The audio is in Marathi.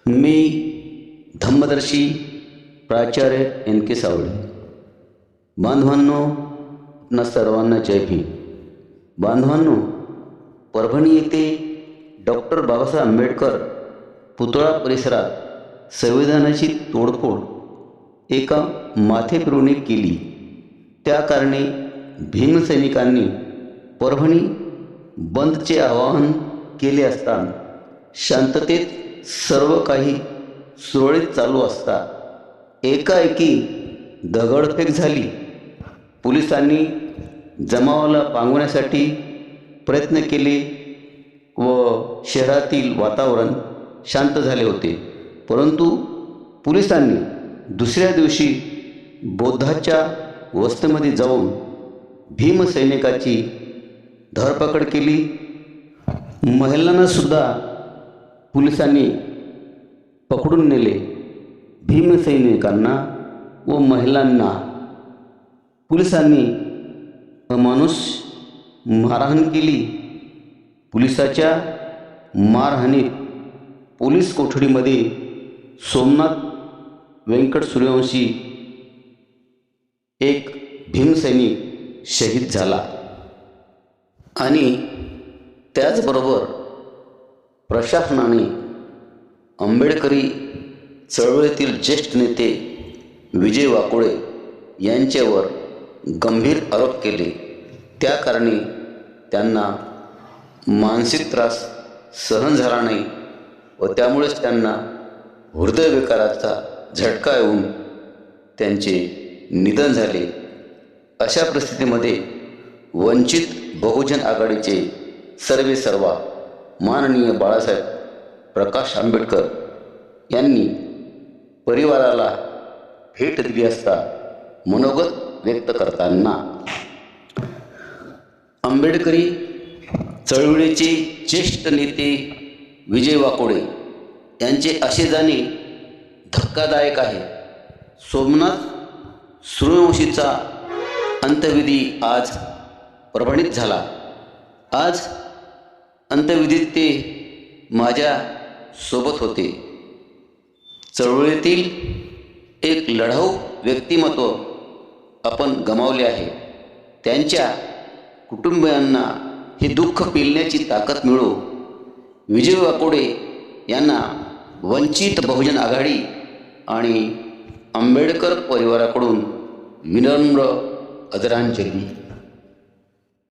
मी धम्मदर्शी प्राचार्य एन के सावळे. बांधवांनो, आपणा सर्वांना जय भीम. बांधवांनो, परभणी येथे डॉक्टर बाबासाहेब आंबेडकर पुतळा परिसरात संविधानाची तोडफोड एका माथेफिरूने केली. त्या कारणे भीमसैनिकांनी परभणी बंदचे आवाहन केले असता शांततेत सर्व काही सुरळीत चालू असता एकाएकी दगडफेक झाली. पोलिसांनी जमावाला पांगवण्यासाठी प्रयत्न केले व शहरातील वातावरण शांत झाले होते. परंतु पोलिसांनी दुसऱ्या दिवशी बौद्धाच्या वस्तीमध्ये जाऊन भीमसैनिकाची धरपकड केली. महिलांनासुद्धा पोलिसांनी पकडून नेले. भीमसैनिकांना व महिलांना पोलिसांनी अमानुष मारहाण केली. पोलिसाच्या मारहाणीत पोलीस कोठडीमध्ये सोमनाथ व्यंकट सूर्यवंशी एक भीमसैनिक शहीद झाला. आणि त्याचबरोबर प्रशासनाने आंबेडकरी चळवळीतील ज्येष्ठ नेते विजय वाकोळे यांच्यावर गंभीर आरोप केले. त्या कारणे त्यांना मानसिक त्रास सहन झाला नाही व त्यामुळेच त्यांना हृदयविकाराचा झटका येऊन त्यांचे निधन झाले. अशा परिस्थितीमध्ये वंचित बहुजन आघाडीचे सर्वेसर्वा माननीय बाळासाहेब प्रकाश आंबेडकर यांनी परिवाराला भेट दिली असता मनोगत व्यक्त करताना आंबेडकरी चळवळीचे ज्येष्ठ नेते विजय वाकोळे यांचे असे जाणे धक्कादायक आहे. सोमनाथ सूर्यवंशीचा अंत्यविधी आज परभणीत झाला. आज अंत्यविधीत ते माझ्या सोबत होते. चळवळीतील एक लढाऊ व्यक्तिमत्व आपण गमावले आहे. त्यांच्या कुटुंबियांना हे दुःख पेलण्याची ताकद मिळो. विजय वाकोडे यांना वंचित बहुजन आघाडी आणि आंबेडकर परिवाराकडून विनम्र आदरांजली.